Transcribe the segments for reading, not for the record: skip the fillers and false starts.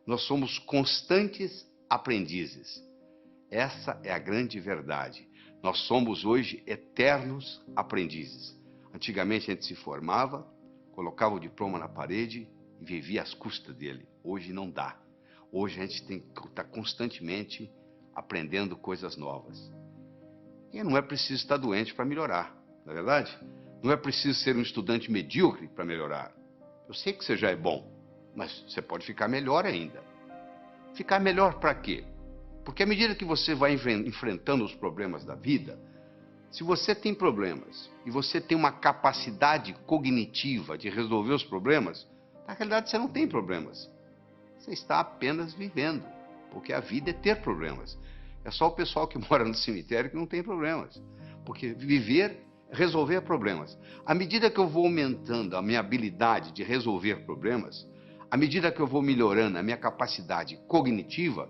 Nós somos constantes aprendizes. Essa é a grande verdade. Nós somos hoje eternos aprendizes. Antigamente a gente se formava, colocava o diploma na parede e vivia às custas dele. Hoje não dá. Hoje a gente tem que estar constantemente aprendendo coisas novas. E não é preciso estar doente para melhorar, não é verdade? Não é preciso ser um estudante medíocre para melhorar. Eu sei que você já é bom, mas você pode ficar melhor ainda. Ficar melhor para quê? Porque à medida que você vai enfrentando os problemas da vida, se você tem problemas e você tem uma capacidade cognitiva de resolver os problemas, na realidade você não tem problemas. Você está apenas vivendo, porque a vida é ter problemas. É só o pessoal que mora no cemitério que não tem problemas. Porque viver é resolver problemas. À medida que eu vou aumentando a minha habilidade de resolver problemas, à medida que eu vou melhorando a minha capacidade cognitiva,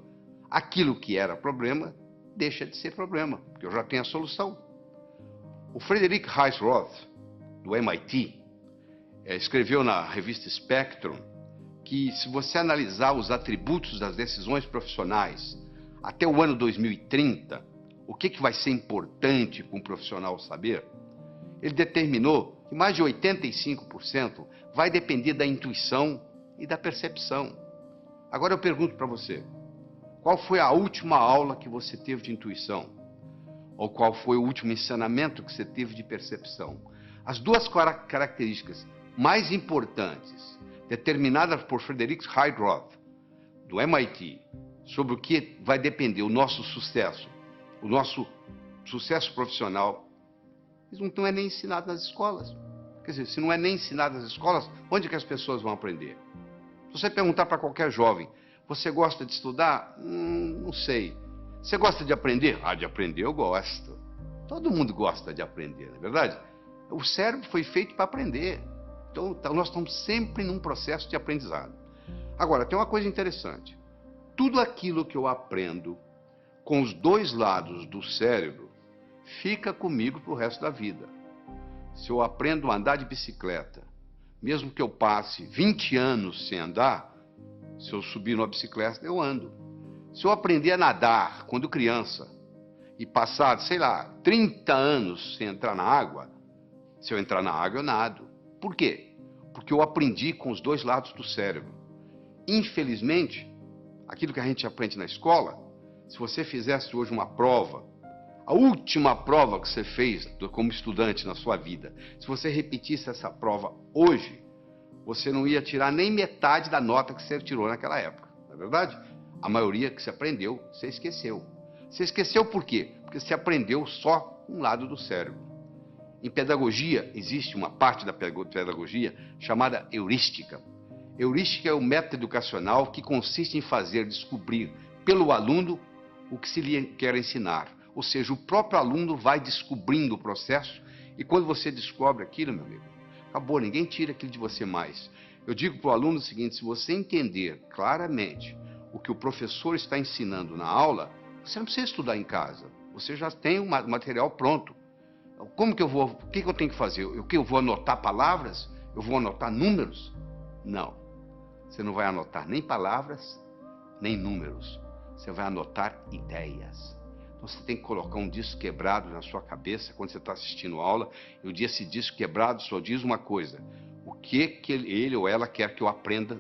aquilo que era problema deixa de ser problema, porque eu já tenho a solução. O Frederick Heisroth, do MIT, escreveu na revista Spectrum que se você analisar os atributos das decisões profissionais até o ano 2030, o que vai ser importante para um profissional saber, ele determinou que mais de 85% vai depender da intuição e da percepção. Agora eu pergunto para você, qual foi a última aula que você teve de intuição? Ou qual foi o último ensinamento que você teve de percepção? As duas características mais importantes, determinadas por Frederick Heisroth, do MIT, sobre o que vai depender o nosso sucesso profissional, isso não é nem ensinado nas escolas. Quer dizer, se não é nem ensinado nas escolas, onde que as pessoas vão aprender? Se você perguntar para qualquer jovem, você gosta de estudar? Não sei. Você gosta de aprender? Ah, de aprender eu gosto. Todo mundo gosta de aprender, não é verdade? O cérebro foi feito para aprender. Então, nós estamos sempre num processo de aprendizado. Agora, tem uma coisa interessante. Tudo aquilo que eu aprendo com os dois lados do cérebro fica comigo para o resto da vida. Se eu aprendo a andar de bicicleta, mesmo que eu passe 20 anos sem andar, se eu subir numa bicicleta, eu ando. Se eu aprender a nadar quando criança e passar, sei lá, 30 anos sem entrar na água, se eu entrar na água, eu nado. Por quê? Porque eu aprendi com os dois lados do cérebro. Infelizmente, aquilo que a gente aprende na escola, se você fizesse hoje uma prova, a última prova que você fez como estudante na sua vida, se você repetisse essa prova hoje, você não ia tirar nem metade da nota que você tirou naquela época, não é verdade? A maioria que você aprendeu, você esqueceu. Você esqueceu por quê? Porque você aprendeu só um lado do cérebro. Em pedagogia, existe uma parte da pedagogia chamada heurística. Heurística é o método educacional que consiste em fazer descobrir pelo aluno o que se lhe quer ensinar. Ou seja, o próprio aluno vai descobrindo o processo e quando você descobre aquilo, meu amigo, acabou, ninguém tira aquilo de você mais. Eu digo para o aluno o seguinte, se você entender claramente o que o professor está ensinando na aula, você não precisa estudar em casa. Você já tem o material pronto. Como que eu vou, o que eu tenho que fazer? Eu vou anotar palavras? Eu vou anotar números? Não. Você não vai anotar nem palavras, nem números. Você vai anotar ideias. Então você tem que colocar um disco quebrado na sua cabeça quando você está assistindo a aula. E o dia esse disco quebrado só diz uma coisa. O que ele ou ela quer que eu aprenda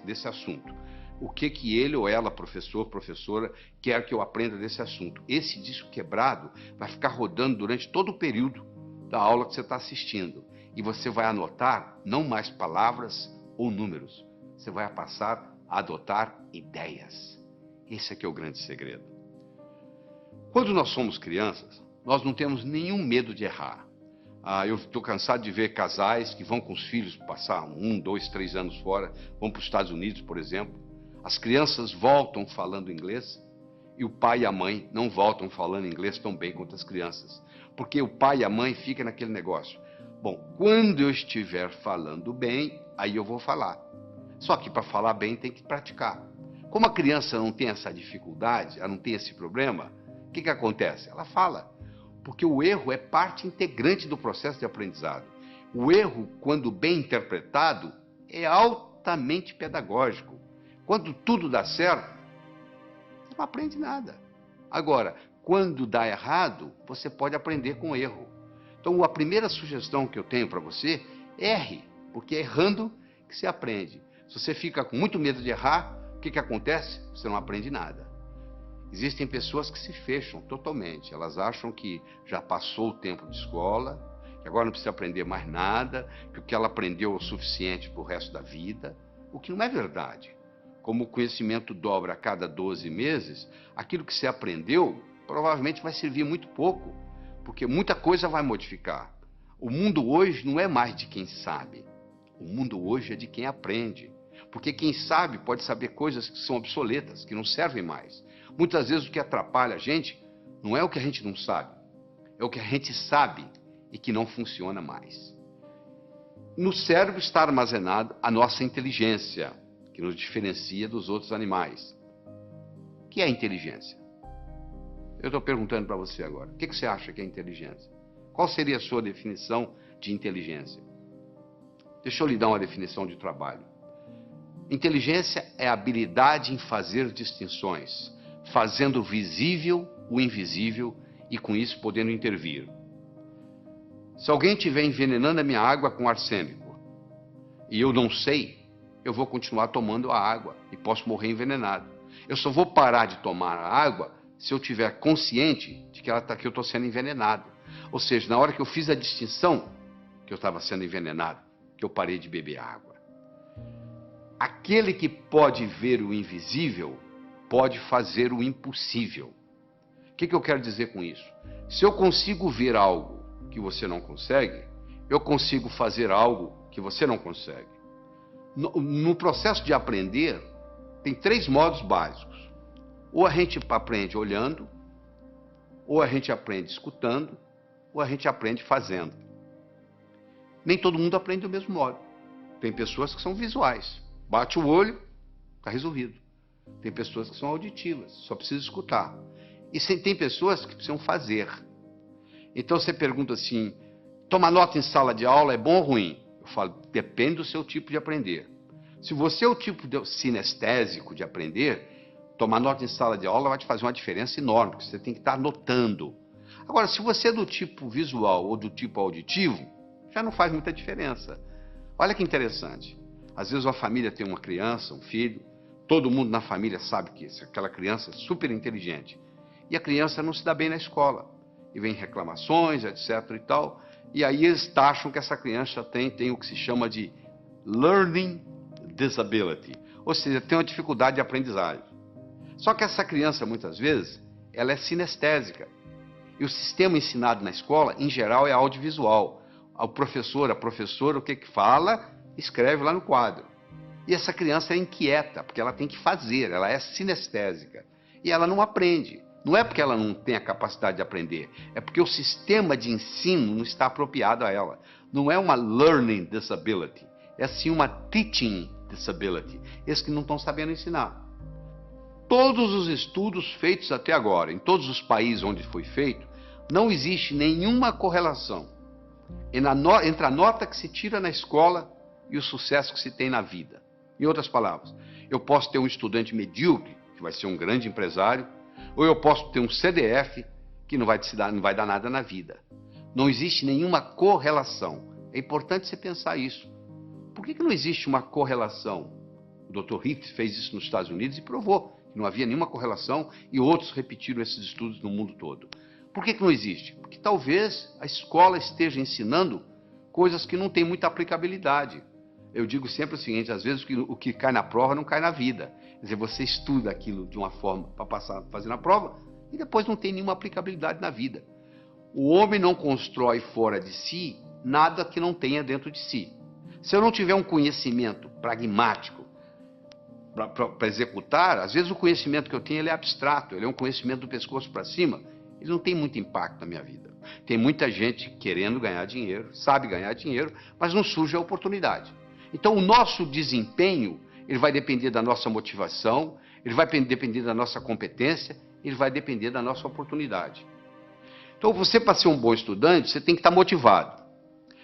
desse assunto? O que ele ou ela, professor, professora, quer que eu aprenda desse assunto? Esse disco quebrado vai ficar rodando durante todo o período da aula que você está assistindo. E você vai anotar não mais palavras ou números. Você vai passar a adotar ideias. Esse aqui é o grande segredo. Quando nós somos crianças, nós não temos nenhum medo de errar. Eu estou cansado de ver casais que vão com os filhos passar 1, 2, 3 anos fora, vão para os Estados Unidos, por exemplo. As crianças voltam falando inglês e o pai e a mãe não voltam falando inglês tão bem quanto as crianças. Porque o pai e a mãe ficam naquele negócio. Bom, quando eu estiver falando bem, aí eu vou falar. Só que para falar bem tem que praticar. Como a criança não tem essa dificuldade, ela não tem esse problema, o que acontece? Ela fala. Porque o erro é parte integrante do processo de aprendizado. O erro, quando bem interpretado, é altamente pedagógico. Quando tudo dá certo, você não aprende nada. Agora, quando dá errado, você pode aprender com erro. Então, a primeira sugestão que eu tenho para você, erre, porque é errando que se aprende. Se você fica com muito medo de errar, o que acontece? Você não aprende nada. Existem pessoas que se fecham totalmente. Elas acham que já passou o tempo de escola, que agora não precisa aprender mais nada, que o que ela aprendeu é o suficiente para o resto da vida, o que não é verdade. Como o conhecimento dobra a cada 12 meses, aquilo que você aprendeu provavelmente vai servir muito pouco, porque muita coisa vai modificar. O mundo hoje não é mais de quem sabe. O mundo hoje é de quem aprende. Porque quem sabe pode saber coisas que são obsoletas, que não servem mais. Muitas vezes o que atrapalha a gente não é o que a gente não sabe, é o que a gente sabe e que não funciona mais. No cérebro está armazenada a nossa inteligência, que nos diferencia dos outros animais. O que é inteligência? Eu estou perguntando para você agora. O que você acha que é inteligência? Qual seria a sua definição de inteligência? Deixa eu lhe dar uma definição de trabalho. Inteligência é a habilidade em fazer distinções, fazendo visível o invisível e com isso podendo intervir. Se alguém estiver envenenando a minha água com arsênico e eu não sei, eu vou continuar tomando a água e posso morrer envenenado. Eu só vou parar de tomar a água se eu estiver consciente de que eu estou sendo envenenado. Ou seja, na hora que eu fiz a distinção que eu estava sendo envenenado, que eu parei de beber água. Aquele que pode ver o invisível pode fazer o impossível. O que eu quero dizer com isso? Se eu consigo ver algo que você não consegue, eu consigo fazer algo que você não consegue. No processo de aprender, tem 3 modos básicos. Ou a gente aprende olhando, ou a gente aprende escutando, ou a gente aprende fazendo. Nem todo mundo aprende do mesmo modo. Tem pessoas que são visuais. Bate o olho, está resolvido. Tem pessoas que são auditivas, só precisa escutar. E tem pessoas que precisam fazer. Então você pergunta assim, tomar nota em sala de aula é bom ou ruim? Eu falo, depende do seu tipo de aprender. Se você é o tipo sinestésico de aprender, tomar nota em sala de aula vai te fazer uma diferença enorme, porque você tem que estar anotando. Agora, se você é do tipo visual ou do tipo auditivo, já não faz muita diferença. Olha que interessante. Às vezes uma família tem uma criança, um filho, todo mundo na família sabe que aquela criança é super inteligente. E a criança não se dá bem na escola. E vem reclamações, etc. e tal. E aí eles acham que essa criança tem o que se chama de learning disability. Ou seja, tem uma dificuldade de aprendizagem. Só que essa criança, muitas vezes, ela é sinestésica. E o sistema ensinado na escola, em geral, é audiovisual. O professor, a professora, o que fala, escreve lá no quadro. E essa criança é inquieta, porque ela tem que fazer, ela é sinestésica. E ela não aprende. Não é porque ela não tem a capacidade de aprender, é porque o sistema de ensino não está apropriado a ela. Não é uma learning disability, é sim uma teaching disability. Esses que não estão sabendo ensinar. Todos os estudos feitos até agora, em todos os países onde foi feito, não existe nenhuma correlação entre a nota que se tira na escola e o sucesso que se tem na vida. Em outras palavras, eu posso ter um estudante medíocre, que vai ser um grande empresário, ou eu posso ter um CDF, que não vai dar nada na vida. Não existe nenhuma correlação. É importante você pensar isso. Por que não existe uma correlação? O Dr. Hicks fez isso nos Estados Unidos e provou que não havia nenhuma correlação e outros repetiram esses estudos no mundo todo. Por que não existe? Porque talvez a escola esteja ensinando coisas que não têm muita aplicabilidade. Eu digo sempre o seguinte, às vezes o que cai na prova não cai na vida. Quer dizer, você estuda aquilo de uma forma para passar, fazer na prova e depois não tem nenhuma aplicabilidade na vida. O homem não constrói fora de si nada que não tenha dentro de si. Se eu não tiver um conhecimento pragmático para executar, às vezes o conhecimento que eu tenho ele é abstrato, ele é um conhecimento do pescoço para cima, ele não tem muito impacto na minha vida. Tem muita gente querendo ganhar dinheiro, sabe ganhar dinheiro, mas não surge a oportunidade. Então o nosso desempenho, ele vai depender da nossa motivação, ele vai depender da nossa competência, ele vai depender da nossa oportunidade. Então você, para ser um bom estudante, você tem que estar motivado.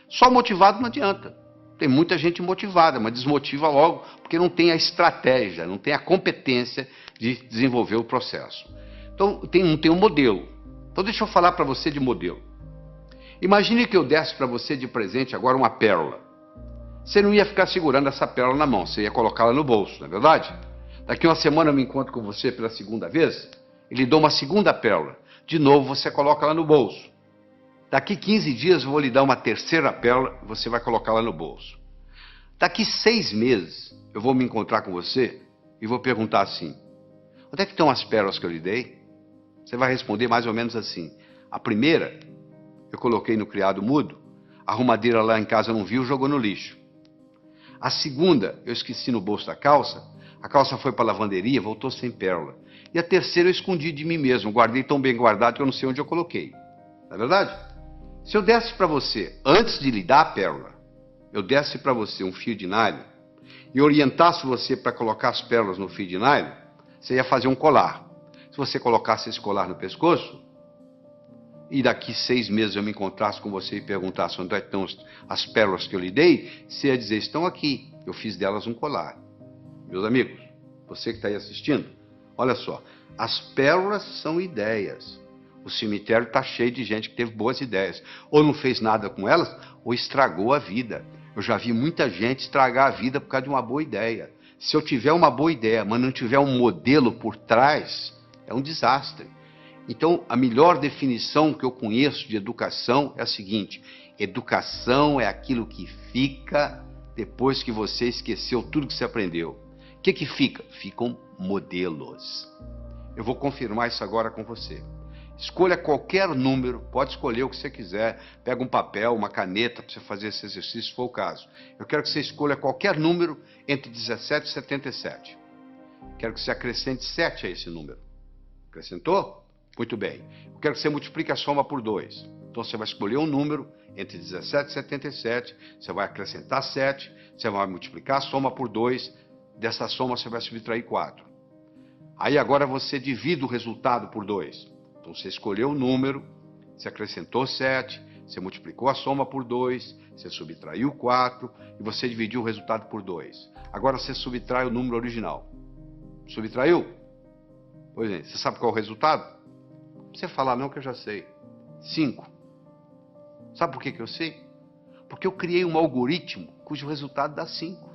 Só motivado não adianta. Tem muita gente motivada, mas desmotiva logo porque não tem a estratégia, não tem a competência de desenvolver o processo. Então, não tem um modelo. Então, deixa eu falar para você de modelo. Imagine que eu desse para você de presente agora uma pérola. Você não ia ficar segurando essa pérola na mão, você ia colocá-la no bolso, não é verdade? Daqui uma semana eu me encontro com você pela segunda vez, e lhe dou uma segunda pérola. De novo, você coloca ela no bolso. Daqui 15 dias eu vou lhe dar uma terceira pérola e você vai colocá-la no bolso. Daqui 6 meses eu vou me encontrar com você e vou perguntar assim: onde é que estão as pérolas que eu lhe dei? Você vai responder mais ou menos assim: a primeira eu coloquei no criado mudo, a arrumadeira lá em casa não viu, jogou no lixo. A segunda eu esqueci no bolso da calça, a calça foi para a lavanderia, voltou sem pérola. E a terceira eu escondi de mim mesmo, guardei tão bem guardado que eu não sei onde eu coloquei. Não é verdade? Se eu desse para você, antes de lhe dar a pérola, eu desse para você um fio de nylon e orientasse você para colocar as pérolas no fio de nylon, você ia fazer um colar. Se você colocasse esse colar no pescoço, e daqui 6 meses eu me encontrasse com você e perguntasse onde estão as pérolas que eu lhe dei, você ia dizer: estão aqui, eu fiz delas um colar. Meus amigos, você que está aí assistindo, olha só, as pérolas são ideias. O cemitério está cheio de gente que teve boas ideias. Ou não fez nada com elas, ou estragou a vida. Eu já vi muita gente estragar a vida por causa de uma boa ideia. Se eu tiver uma boa ideia, mas não tiver um modelo por trás, é um desastre. Então, a melhor definição que eu conheço de educação é a seguinte: educação é aquilo que fica depois que você esqueceu tudo que você aprendeu. O que fica? Ficam modelos. Eu vou confirmar isso agora com você. Escolha qualquer número, pode escolher o que você quiser. Pega um papel, uma caneta para você fazer esse exercício, se for o caso. Eu quero que você escolha qualquer número entre 17 e 77. Quero que você acrescente 7 a esse número. Acrescentou? Muito bem. Eu quero que você multiplique a soma por 2. Então você vai escolher um número entre 17 e 77, você vai acrescentar 7, você vai multiplicar a soma por 2, dessa soma você vai subtrair 4. Aí agora você divide o resultado por 2. Então você escolheu o número, você acrescentou 7, você multiplicou a soma por 2, você subtraiu 4 e você dividiu o resultado por 2. Agora você subtrai o número original. Subtraiu? Pois é, você sabe qual é o resultado? Não precisa falar não que eu já sei. 5. Sabe por que eu sei? Porque eu criei um algoritmo cujo resultado dá 5.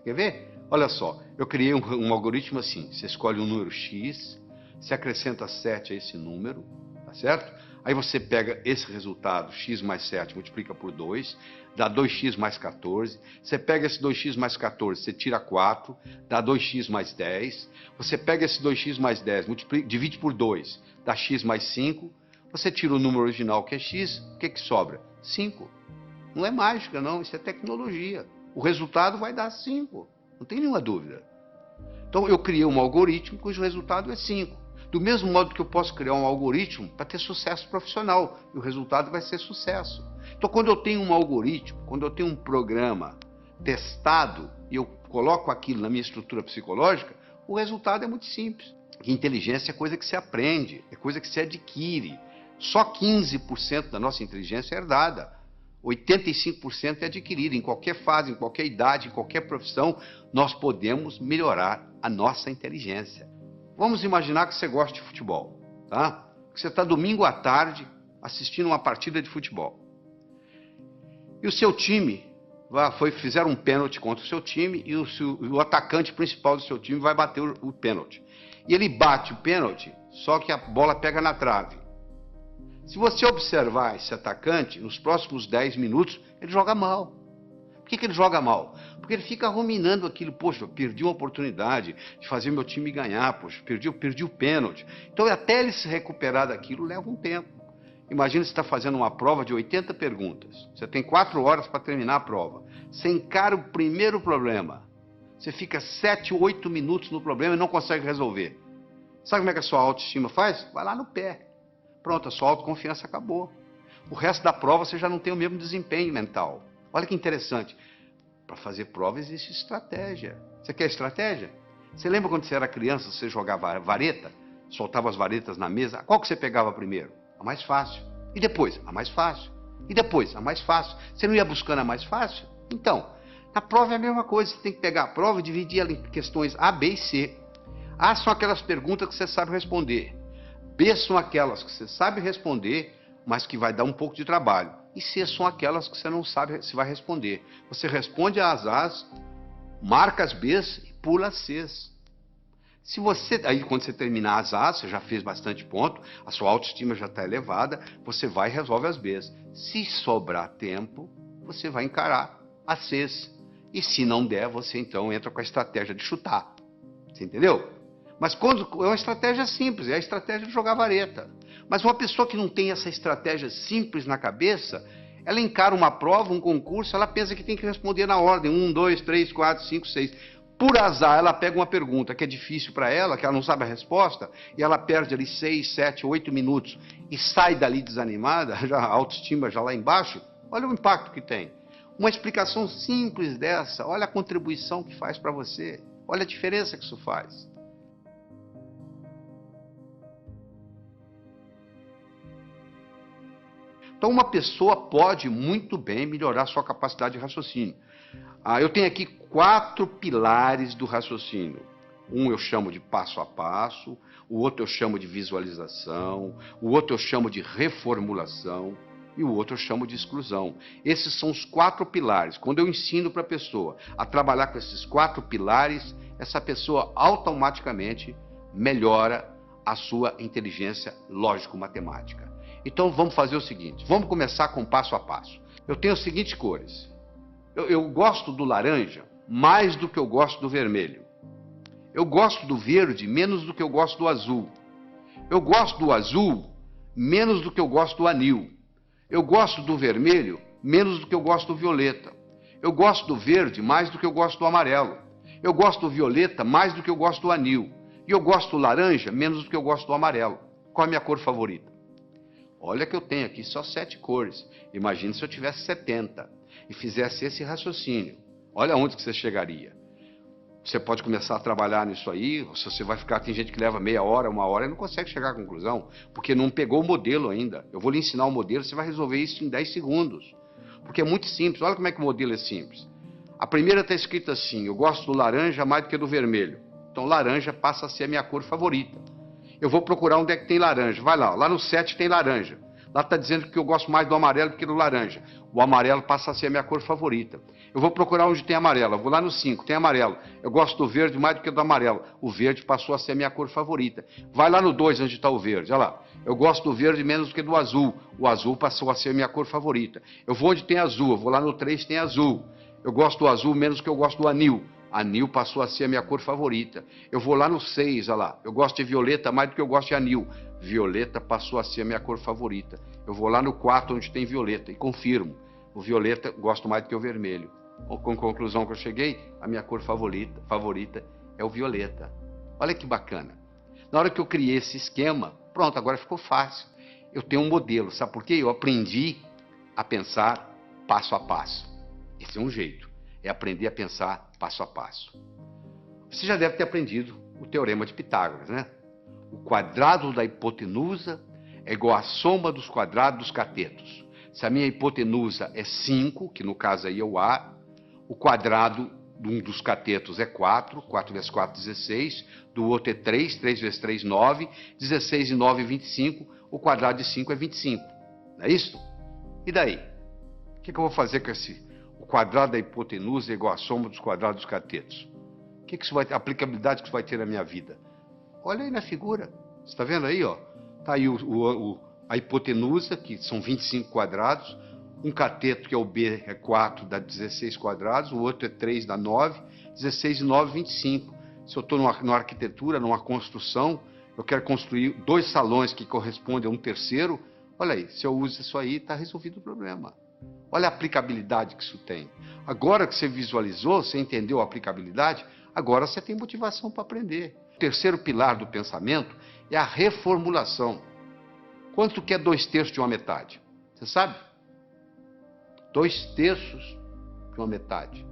Quer ver? Olha só, eu criei um algoritmo assim. Você escolhe um número X, você acrescenta 7 a esse número, tá certo? Aí você pega esse resultado, x mais 7, multiplica por 2, dá 2x mais 14. Você pega esse 2x mais 14, você tira 4, dá 2x mais 10. Você pega esse 2x mais 10, divide por 2, dá x mais 5. Você tira o número original, que é x, o que sobra? 5. Não é mágica, não, isso é tecnologia. O resultado vai dar 5, não tem nenhuma dúvida. Então eu criei um algoritmo cujo resultado é 5. Do mesmo modo que eu posso criar um algoritmo para ter sucesso profissional, e o resultado vai ser sucesso. Então, quando eu tenho um algoritmo, quando eu tenho um programa testado, e eu coloco aquilo na minha estrutura psicológica, o resultado é muito simples. Inteligência é coisa que se aprende, é coisa que se adquire. Só 15% da nossa inteligência é herdada. 85% é adquirida. Em qualquer fase, em qualquer idade, em qualquer profissão, nós podemos melhorar a nossa inteligência. Vamos imaginar que você gosta de futebol, tá? Que você está domingo à tarde assistindo uma partida de futebol. E o seu time fizeram um pênalti contra o seu time e o atacante principal do seu time vai bater o pênalti. E ele bate o pênalti, só que a bola pega na trave. Se você observar esse atacante, nos próximos 10 minutos, ele joga mal. Por que ele joga mal? Porque ele fica ruminando aquilo. Poxa, eu perdi uma oportunidade de fazer meu time ganhar. Poxa, perdi o pênalti. Então, até ele se recuperar daquilo, leva um tempo. Imagina você está fazendo uma prova de 80 perguntas. Você tem 4 horas para terminar a prova. Você encara o primeiro problema. Você fica 7, 8 minutos no problema e não consegue resolver. Sabe como é que a sua autoestima faz? Vai lá no pé. Pronto, a sua autoconfiança acabou. O resto da prova você já não tem o mesmo desempenho mental. Olha que interessante. Para fazer prova existe estratégia. Você quer estratégia? Você lembra quando você era criança, você jogava vareta? Soltava as varetas na mesa? Qual que você pegava primeiro? A mais fácil. E depois? A mais fácil. E depois? A mais fácil. Você não ia buscando a mais fácil? Então, na prova é a mesma coisa. Você tem que pegar a prova e dividir ela em questões A, B e C. A são aquelas perguntas que você sabe responder. B são aquelas que você sabe responder, mas que vai dar um pouco de trabalho. E C são aquelas que você não sabe se vai responder. Você responde as A's, marca as B's e pula as C's. Se você, aí quando você terminar as A's, você já fez bastante ponto, a sua autoestima já está elevada, você vai e resolve as B's. Se sobrar tempo, você vai encarar as C's. E se não der, você então entra com a estratégia de chutar. Você entendeu? Mas quando é uma estratégia simples, é a estratégia de jogar vareta. Mas uma pessoa que não tem essa estratégia simples na cabeça, ela encara uma prova, um concurso, ela pensa que tem que responder na ordem, 1, 2, 3, 4, 5, 6. Por azar, ela pega uma pergunta que é difícil para ela, que ela não sabe a resposta, e ela perde ali 6, 7, 8 minutos e sai dali desanimada, já a autoestima já lá embaixo. Olha o impacto que tem. Uma explicação simples dessa, olha a contribuição que faz para você, olha a diferença que isso faz. Então, uma pessoa pode muito bem melhorar sua capacidade de raciocínio. Eu tenho aqui 4 pilares do raciocínio. Um eu chamo de passo a passo, o outro eu chamo de visualização, o outro eu chamo de reformulação e o outro eu chamo de exclusão. Esses são os 4 pilares. Quando eu ensino para a pessoa a trabalhar com esses 4 pilares, essa pessoa automaticamente melhora a sua inteligência lógico-matemática. Então vamos fazer o seguinte, vamos começar com passo a passo. Eu tenho as seguintes cores. Eu gosto do laranja mais do que eu gosto do vermelho. Eu gosto do verde menos do que eu gosto do azul. Eu gosto do azul menos do que eu gosto do anil. Eu gosto do vermelho menos do que eu gosto do violeta. Eu gosto do verde mais do que eu gosto do amarelo. Eu gosto do violeta mais do que eu gosto do anil. E eu gosto do laranja menos do que eu gosto do amarelo. Qual é a minha cor favorita? Olha que eu tenho aqui só 7 cores. Imagine se eu tivesse 70 e fizesse esse raciocínio. Olha onde que você chegaria. Você pode começar a trabalhar nisso aí, ou se você vai ficar, tem gente que leva meia hora, 1 hora e não consegue chegar à conclusão, porque não pegou o modelo ainda. Eu vou lhe ensinar o modelo, você vai resolver isso em 10 segundos. Porque é muito simples, olha como é que o modelo é simples. A primeira está escrita assim, eu gosto do laranja mais do que do vermelho. Então laranja passa a ser a minha cor favorita. Eu vou procurar onde é que tem laranja. Vai lá no 7 tem laranja. Lá está dizendo que eu gosto mais do amarelo do que do laranja. O amarelo passa a ser a minha cor favorita. Eu vou procurar onde tem amarelo. Eu vou lá no 5, tem amarelo. Eu gosto do verde mais do que do amarelo. O verde passou a ser a minha cor favorita. Vai lá no 2, onde está o verde. Olha lá. Eu gosto do verde menos do que do azul. O azul passou a ser a minha cor favorita. Eu vou onde tem azul. Eu vou lá no 3, tem azul. Eu gosto do azul menos do que eu gosto do anil. Anil passou a ser a minha cor favorita. Eu vou lá no 6, olha lá. Eu gosto de violeta mais do que eu gosto de anil. Violeta passou a ser a minha cor favorita. Eu vou lá no 4, onde tem violeta, e confirmo. O violeta gosto mais do que o vermelho. Com a conclusão que eu cheguei, a minha cor favorita é o violeta. Olha que bacana. Na hora que eu criei esse esquema, pronto, agora ficou fácil. Eu tenho um modelo, sabe por quê? Eu aprendi a pensar passo a passo. Esse é um jeito, é aprender a pensar passo a passo. Você já deve ter aprendido o teorema de Pitágoras, né? O quadrado da hipotenusa é igual à soma dos quadrados dos catetos. Se a minha hipotenusa é 5, que no caso aí é o A, o quadrado de um dos catetos é 4, 4 vezes 4, 16, do outro é 3, 3 vezes 3, 9, 16 e 9, 25, o quadrado de 5 é 25. Não é isso? E daí? O que eu vou fazer com esse? O quadrado da hipotenusa é igual à soma dos quadrados dos catetos. O que isso vai ter? A aplicabilidade que isso vai ter na minha vida? Olha aí na figura. Você está vendo aí, ó? Está aí a hipotenusa, que são 25 quadrados. Um cateto, que é o B, é 4, dá 16 quadrados. O outro é 3, dá 9. 16 e 9, 25. Se eu estou numa arquitetura, numa construção, eu quero construir 2 salões que correspondem a um terceiro. Olha aí, se eu uso isso aí, está resolvido o problema. Olha a aplicabilidade que isso tem. Agora que você visualizou, você entendeu a aplicabilidade, agora você tem motivação para aprender. O terceiro pilar do pensamento é a reformulação. Quanto que é 2/3 de uma metade? Você sabe? 2/3 de uma metade.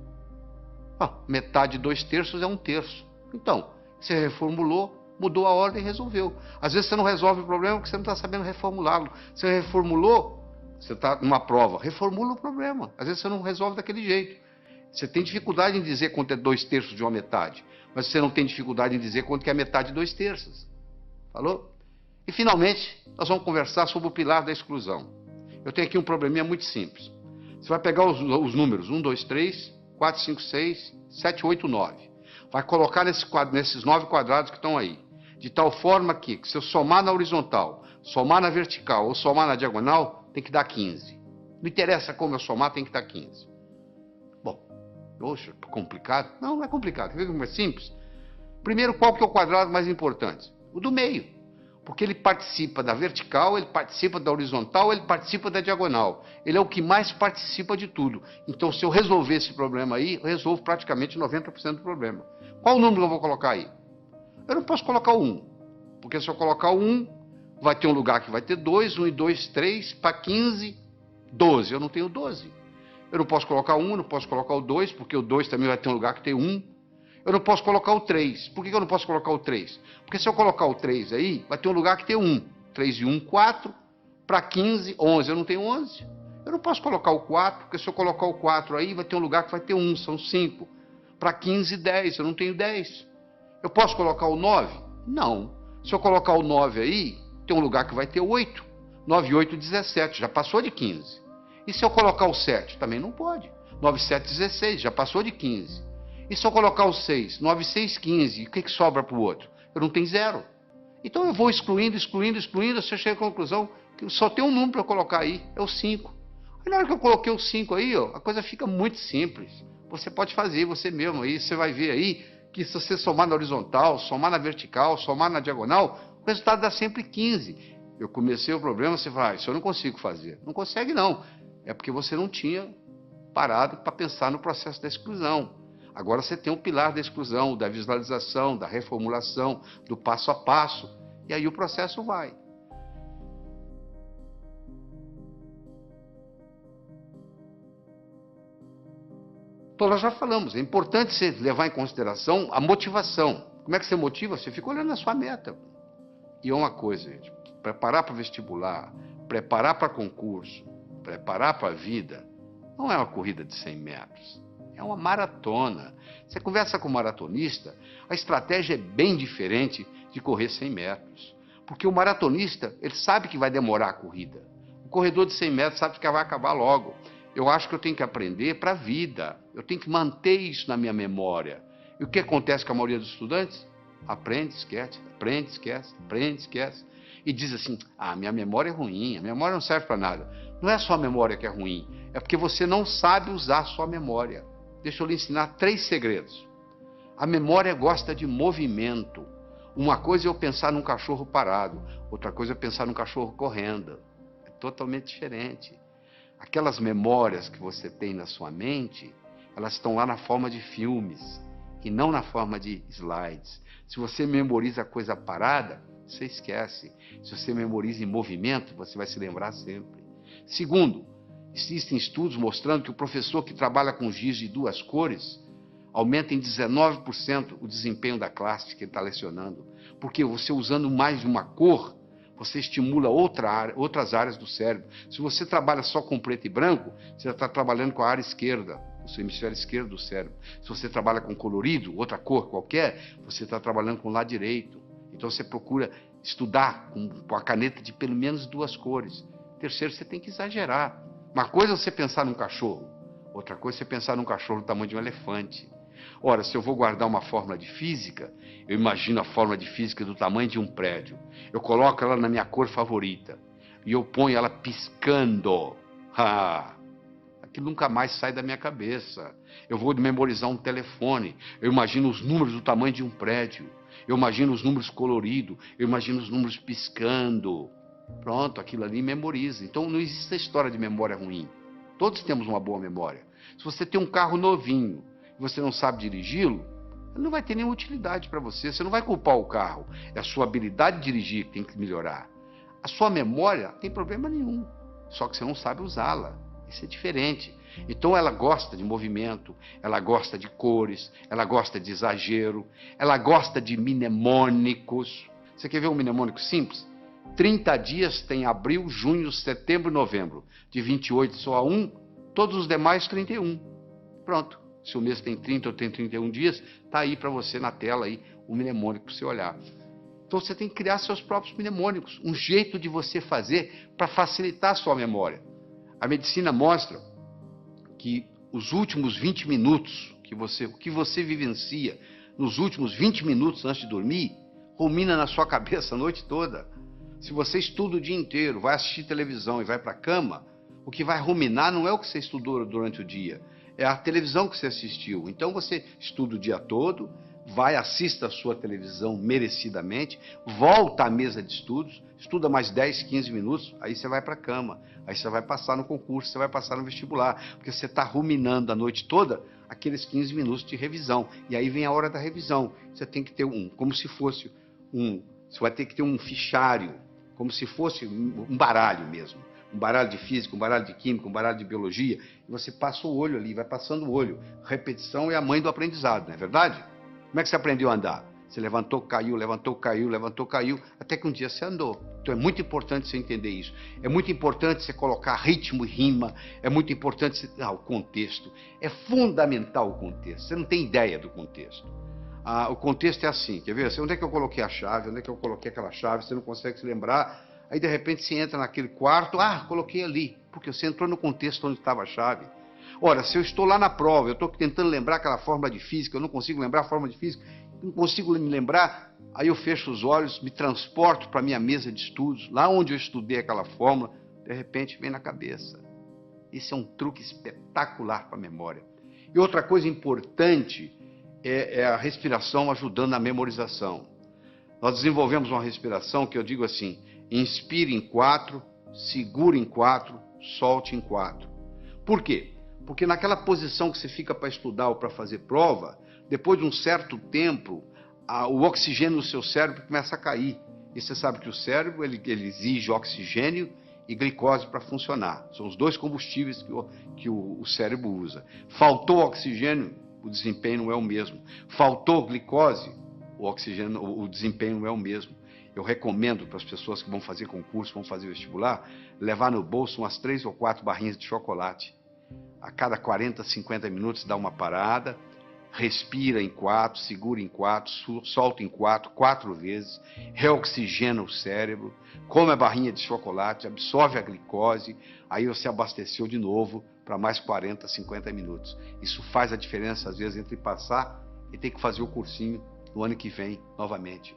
Metade de 2/3 é 1/3. Então, você reformulou, mudou a ordem e resolveu. Às vezes você não resolve o problema porque você não está sabendo reformulá-lo. Você reformulou, você está numa prova, reformula o problema. Às vezes você não resolve daquele jeito. Você tem dificuldade em dizer quanto é 2/3 de uma metade, mas você não tem dificuldade em dizer quanto que é metade de 2/3. Falou? E, finalmente, nós vamos conversar sobre o pilar da exclusão. Eu tenho aqui um probleminha muito simples. Você vai pegar os números 1, 2, 3, 4, 5, 6, 7, 8, 9. Vai colocar nesses 9 quadrados que estão aí. De tal forma que, se eu somar na horizontal, somar na vertical ou somar na diagonal, tem que dar 15. Não interessa como eu somar, tem que dar 15. Bom, poxa, complicado? Não, não é complicado. Quer ver como é simples? Primeiro, qual que é o quadrado mais importante? O do meio. Porque ele participa da vertical, ele participa da horizontal, ele participa da diagonal. Ele é o que mais participa de tudo. Então, se eu resolver esse problema aí, eu resolvo praticamente 90% do problema. Qual o número que eu vou colocar aí? Eu não posso colocar o 1. Porque se eu colocar o 1, vai ter um lugar que vai ter 2, 1 e 2, 3, para 15, 12. Eu não tenho 12. Eu não posso colocar o 1, não posso colocar o 2, porque o 2 também vai ter um lugar que tem 1. Eu não posso colocar o 3. Por que eu não posso colocar o 3? Porque se eu colocar o 3 aí, vai ter um lugar que tem 1. 3 e 1, 4. Para 15, 11. Eu não tenho 11. Eu não posso colocar o 4, porque se eu colocar o 4 aí, vai ter um lugar que vai ter 1. São 5. Para 15, 10. Eu não tenho 10. Eu posso colocar o 9? Não. Se eu colocar o 9 aí, tem um lugar que vai ter 8. 9 e 8, 17. Já passou de 15. E se eu colocar o 7? Também não pode. 9 e 7, 16. Já passou de 15. E se eu colocar o 6? 9 e 6, 15. E o que sobra para o outro? Eu não tenho 0. Então eu vou excluindo, você chega à conclusão que só tem um número para eu colocar aí, é o 5. Aí na hora que eu coloquei o 5 aí, ó, a coisa fica muito simples. Você pode fazer você mesmo aí, você vai ver aí que se você somar na horizontal, somar na vertical, somar na diagonal, o resultado dá sempre 15. Eu comecei o problema, você fala, isso eu não consigo fazer. Não consegue não. É porque você não tinha parado para pensar no processo da exclusão. Agora você tem o pilar da exclusão, da visualização, da reformulação, do passo a passo, e aí o processo vai. Então nós já falamos, é importante você levar em consideração a motivação. Como é que você motiva? Você fica olhando a sua meta. E é uma coisa, gente, preparar para vestibular, preparar para concurso, preparar para a vida, não é uma corrida de 100 metros. É uma maratona. Você conversa com um maratonista, a estratégia é bem diferente de correr 100 metros. Porque o maratonista, ele sabe que vai demorar a corrida. O corredor de 100 metros sabe que vai acabar logo. Eu acho que eu tenho que aprender para a vida. Eu tenho que manter isso na minha memória. E o que acontece com a maioria dos estudantes? Aprende, esquece, aprende, esquece, aprende, esquece. E diz assim, minha memória é ruim, a memória não serve para nada. Não é só a memória que é ruim, é porque você não sabe usar a sua memória. Deixa eu lhe ensinar 3 segredos. A memória gosta de movimento. Uma coisa é eu pensar num cachorro parado, outra coisa é pensar num cachorro correndo. É totalmente diferente. Aquelas memórias que você tem na sua mente, elas estão lá na forma de filmes e não na forma de slides. Se você memoriza coisa parada, você esquece. Se você memoriza em movimento, você vai se lembrar sempre. Segundo, existem estudos mostrando que o professor que trabalha com giz de 2 cores aumenta em 19% o desempenho da classe que ele está lecionando. Porque você usando mais de uma cor, você estimula outras áreas do cérebro. Se você trabalha só com preto e branco, você já está trabalhando com a área esquerda, o seu hemisfério esquerdo do cérebro. Se você trabalha com colorido, outra cor qualquer, você está trabalhando com o lado direito. Então você procura estudar com a caneta de pelo menos 2 cores. Terceiro, você tem que exagerar. Uma coisa é você pensar num cachorro, outra coisa é você pensar num cachorro do tamanho de um elefante. Ora, se eu vou guardar uma fórmula de física, eu imagino a fórmula de física do tamanho de um prédio. Eu coloco ela na minha cor favorita e eu ponho ela piscando. Aquilo nunca mais sai da minha cabeça. Eu vou memorizar um telefone, eu imagino os números do tamanho de um prédio. Eu imagino os números coloridos, eu imagino os números piscando. Pronto, aquilo ali memoriza. Então não existe história de memória ruim. Todos temos uma boa memória. Se você tem um carro novinho e você não sabe dirigi-lo, não vai ter nenhuma utilidade para você. Você não vai culpar o carro. É a sua habilidade de dirigir que tem que melhorar. A sua memória não tem problema nenhum. Só que você não sabe usá-la. Isso é diferente. Então ela gosta de movimento, ela gosta de cores, ela gosta de exagero, ela gosta de mnemônicos. Você quer ver um mnemônico simples? 30 dias tem abril, junho, setembro e novembro. De 28 só a 1, todos os demais 31. Pronto. Se o mês tem 30 ou tem 31 dias, está aí para você na tela aí, o mnemônico para você olhar. Então você tem que criar seus próprios mnemônicos, um jeito de você fazer para facilitar a sua memória. A medicina mostra que os últimos 20 minutos, o que você vivencia nos últimos 20 minutos antes de dormir, rumina na sua cabeça a noite toda. Se você estuda o dia inteiro, vai assistir televisão e vai para a cama, o que vai ruminar não é o que você estudou durante o dia, é a televisão que você assistiu. Então você estuda o dia todo, assista a sua televisão merecidamente, volta à mesa de estudos, estuda mais 10, 15 minutos, aí você vai para a cama, aí você vai passar no concurso, você vai passar no vestibular, porque você está ruminando a noite toda aqueles 15 minutos de revisão, e aí vem a hora da revisão, você tem que ter como se fosse você vai ter que ter um fichário, como se fosse um baralho mesmo, um baralho de física, um baralho de química, um baralho de biologia, e você passa o olho ali, vai passando o olho. Repetição é a mãe do aprendizado, não é verdade? Como é que você aprendeu a andar? Você levantou, caiu, levantou, caiu, levantou, caiu, até que um dia você andou. Então é muito importante você entender isso. É muito importante você colocar ritmo e rima, é muito importante você... o contexto. É fundamental o contexto, você não tem ideia do contexto. O contexto é assim, quer ver? Onde é que eu coloquei a chave? Onde é que eu coloquei aquela chave? Você não consegue se lembrar. Aí de repente você entra naquele quarto, coloquei ali, porque você entrou no contexto onde estava a chave. Ora, se eu estou lá na prova, eu estou tentando lembrar aquela fórmula de física, eu não consigo lembrar a fórmula de física, não consigo me lembrar, aí eu fecho os olhos, me transporto para a minha mesa de estudos, lá onde eu estudei aquela fórmula, de repente vem na cabeça. Isso é um truque espetacular para a memória. E outra coisa importante é a respiração ajudando na memorização. Nós desenvolvemos uma respiração que eu digo assim, inspire em 4, segure em 4, solte em 4. Por quê? Porque naquela posição que você fica para estudar ou para fazer prova, depois de um certo tempo, o oxigênio no seu cérebro começa a cair. E você sabe que o cérebro ele exige oxigênio e glicose para funcionar. São os dois combustíveis que o cérebro usa. Faltou oxigênio, o desempenho não é o mesmo. Faltou glicose, o desempenho não é o mesmo. Eu recomendo para as pessoas que vão fazer concurso, vão fazer vestibular, levar no bolso umas 3 ou 4 barrinhas de chocolate. A cada 40, 50 minutos dá uma parada, respira em 4, segura em 4, solta em 4, 4 vezes, reoxigena o cérebro, come a barrinha de chocolate, absorve a glicose, aí você abasteceu de novo para mais 40, 50 minutos. Isso faz a diferença, às vezes, entre passar e ter que fazer o cursinho no ano que vem, novamente.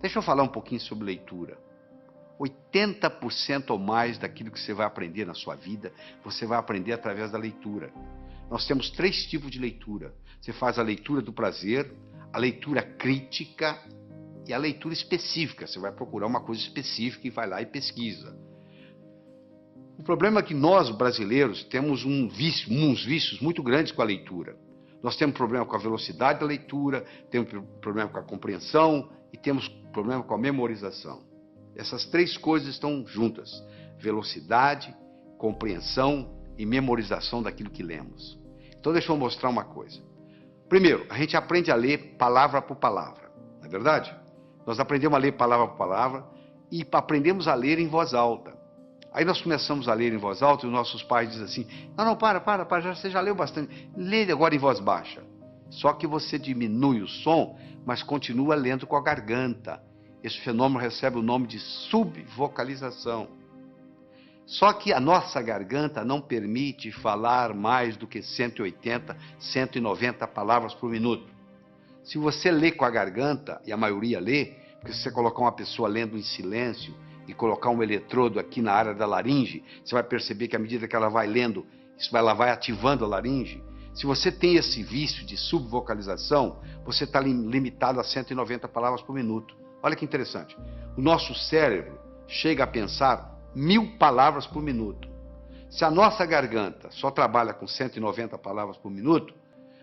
Deixa eu falar um pouquinho sobre leitura. 80% ou mais daquilo que você vai aprender na sua vida, você vai aprender através da leitura. Nós temos 3 tipos de leitura. Você faz a leitura do prazer, a leitura crítica e a leitura específica. Você vai procurar uma coisa específica e vai lá e pesquisa. O problema é que nós, brasileiros, temos uns vícios muito grandes com a leitura. Nós temos problema com a velocidade da leitura, temos problema com a compreensão e temos problema com a memorização. Essas 3 coisas estão juntas: velocidade, compreensão e memorização daquilo que lemos. Então deixa eu mostrar uma coisa. Primeiro, a gente aprende a ler palavra por palavra, não é verdade? Nós aprendemos a ler palavra por palavra e aprendemos a ler em voz alta. Aí nós começamos a ler em voz alta e os nossos pais dizem assim, não, para, você já leu bastante, lê agora em voz baixa. Só que você diminui o som, mas continua lendo com a garganta. Esse fenômeno recebe o nome de subvocalização. Só que a nossa garganta não permite falar mais do que 180, 190 palavras por minuto. Se você lê com a garganta, e a maioria lê, porque se você colocar uma pessoa lendo em silêncio e colocar um eletrodo aqui na área da laringe, você vai perceber que à medida que ela vai lendo, ela vai ativando a laringe. Se você tem esse vício de subvocalização, você está limitado a 190 palavras por minuto. Olha que interessante. O nosso cérebro chega a pensar 1000 palavras por minuto. Se a nossa garganta só trabalha com 190 palavras por minuto,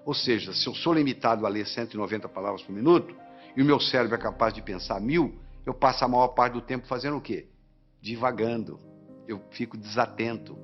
ou seja, se eu sou limitado a ler 190 palavras por minuto, e o meu cérebro é capaz de pensar 1000, eu passo a maior parte do tempo fazendo o quê? Divagando. Eu fico desatento.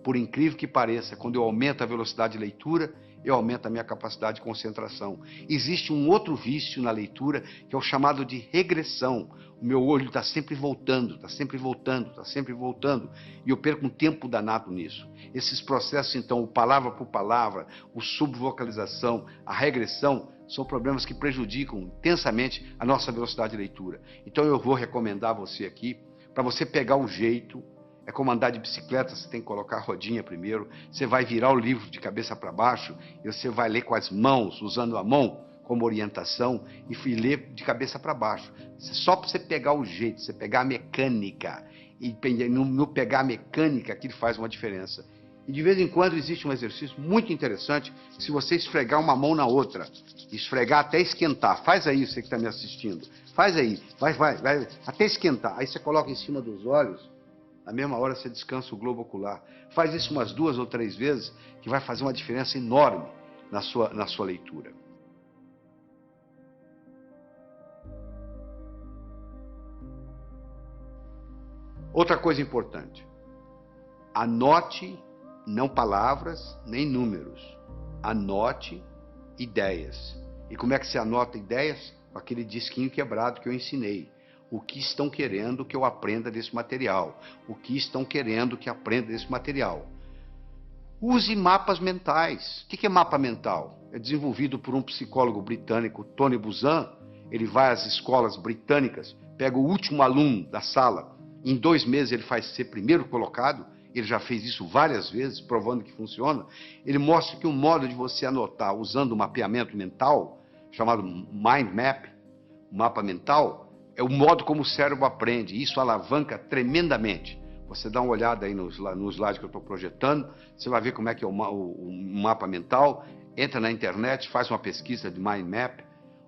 Por incrível que pareça, quando eu aumento a velocidade de leitura, eu aumento a minha capacidade de concentração. Existe um outro vício na leitura, que é o chamado de regressão. O meu olho está sempre voltando, está sempre voltando, está sempre voltando, e eu perco um tempo danado nisso. Esses processos, então, o palavra por palavra, o subvocalização, a regressão, são problemas que prejudicam intensamente a nossa velocidade de leitura. Então eu vou recomendar a você aqui, para você pegar o jeito. É como andar de bicicleta, você tem que colocar a rodinha primeiro, você vai virar o livro de cabeça para baixo, e você vai ler com as mãos, usando a mão como orientação, e ler de cabeça para baixo. Só para você pegar o jeito, você pegar a mecânica, e no pegar a mecânica que faz uma diferença. E de vez em quando existe um exercício muito interessante, se você esfregar uma mão na outra, esfregar até esquentar. Faz aí, você que está me assistindo, faz aí, vai, até esquentar. Aí você coloca em cima dos olhos, na mesma hora você descansa o globo ocular. Faz isso umas 2 ou 3 vezes, que vai fazer uma diferença enorme na sua leitura. Outra coisa importante. Anote, não palavras, nem números. Anote ideias. E como é que você anota ideias? Com aquele disquinho quebrado que eu ensinei. O que estão querendo que eu aprenda desse material? O que estão querendo que aprenda desse material? Use mapas mentais. O que é mapa mental? É desenvolvido por um psicólogo britânico, Tony Buzan. Ele vai às escolas britânicas, pega o último aluno da sala, em 2 meses ele faz ser primeiro colocado. Ele já fez isso várias vezes, provando que funciona. Ele mostra que o modo de você anotar usando o mapeamento mental, chamado Mind Map, mapa mental, é o modo como o cérebro aprende. Isso alavanca tremendamente. Você dá uma olhada aí no slide que eu estou projetando, você vai ver como é que é o mapa mental. Entra na internet, faz uma pesquisa de Mind Map,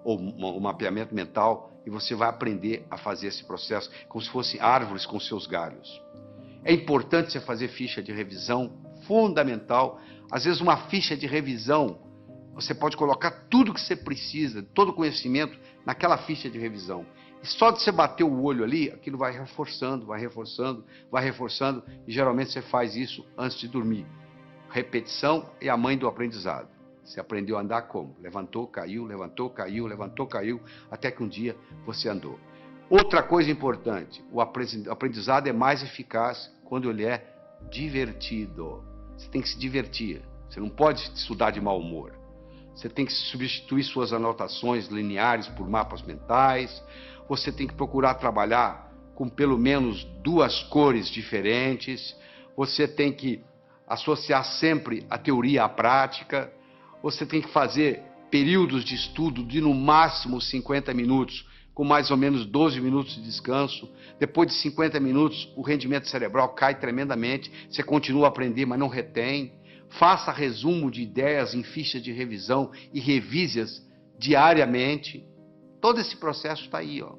ou o mapeamento mental, e você vai aprender a fazer esse processo como se fossem árvores com seus galhos. É importante você fazer ficha de revisão, fundamental. Às vezes uma ficha de revisão, você pode colocar tudo que você precisa, todo o conhecimento, naquela ficha de revisão. E só de você bater o olho ali, aquilo vai reforçando, vai reforçando, vai reforçando, e geralmente você faz isso antes de dormir. Repetição é a mãe do aprendizado. Você aprendeu a andar como? Levantou, caiu, levantou, caiu, levantou, caiu, até que um dia você andou. Outra coisa importante, o aprendizado é mais eficaz quando ele é divertido. Você tem que se divertir, você não pode estudar de mau humor. Você tem que substituir suas anotações lineares por mapas mentais, você tem que procurar trabalhar com pelo menos 2 cores diferentes, você tem que associar sempre a teoria à prática, você tem que fazer períodos de estudo de no máximo 50 minutos, com mais ou menos 12 minutos de descanso. Depois de 50 minutos, o rendimento cerebral cai tremendamente, você continua a aprender, mas não retém. Faça resumo de ideias em fichas de revisão e revise-as diariamente. Todo esse processo está aí, ó.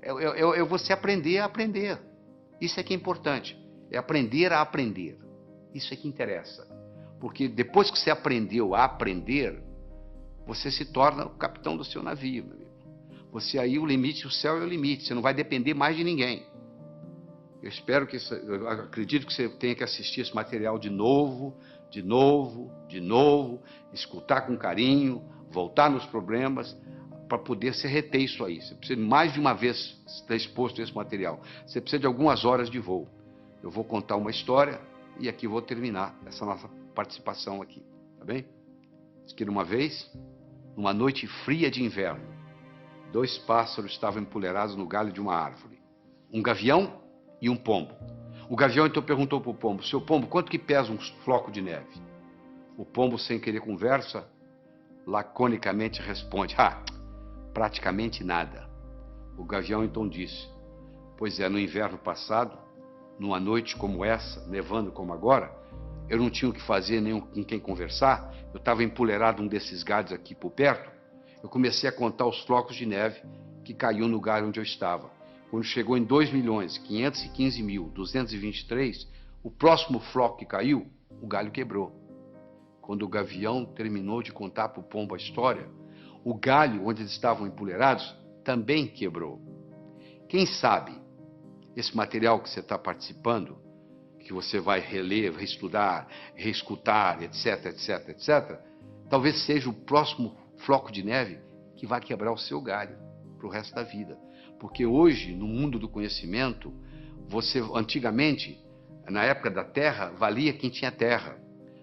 É você aprender a aprender. Isso é que é importante. É aprender a aprender. Isso é que interessa. Porque depois que você aprendeu a aprender, você se torna o capitão do seu navio, meu amigo. Você aí, o limite, o céu é o limite. Você não vai depender mais de ninguém. Eu acredito que você tenha que assistir esse material de novo, escutar com carinho, voltar nos problemas, para poder se reter isso aí. Você precisa mais de uma vez estar exposto a esse material. Você precisa de algumas horas de voo. Eu vou contar uma história e aqui vou terminar essa nossa participação aqui, tá bem? Diz que uma vez, numa noite fria de inverno, 2 pássaros estavam empoleirados no galho de uma árvore. Um gavião e um pombo. O gavião então perguntou para o pombo: seu pombo, quanto que pesa um floco de neve? O pombo, sem querer conversa, laconicamente responde: praticamente nada. O gavião então disse: pois é, no inverno passado, numa noite como essa, nevando como agora, eu não tinha o que fazer, nem com quem conversar, eu estava empoleirado num desses galhos aqui por perto, eu comecei a contar os flocos de neve que caiu no galho onde eu estava. Quando chegou em 2.515.223, o próximo floco que caiu, o galho quebrou. Quando o gavião terminou de contar para o pombo a história, o galho onde eles estavam empoleirados também quebrou. Quem sabe esse material que você está participando, que você vai reler, reestudar, reescutar, etc, etc, etc, talvez seja o próximo floco de neve que vai quebrar o seu galho para o resto da vida. Porque hoje, no mundo do conhecimento, antigamente, na época da terra, valia quem tinha terra.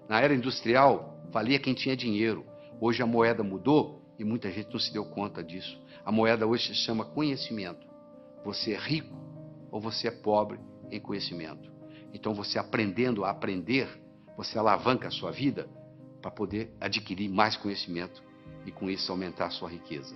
Na era industrial, valia quem tinha dinheiro. Hoje a moeda mudou e muita gente não se deu conta disso. A moeda hoje se chama conhecimento. Você é rico ou você é pobre em conhecimento. Então você aprendendo a aprender, você alavanca a sua vida para poder adquirir mais conhecimento e com isso aumentar a sua riqueza.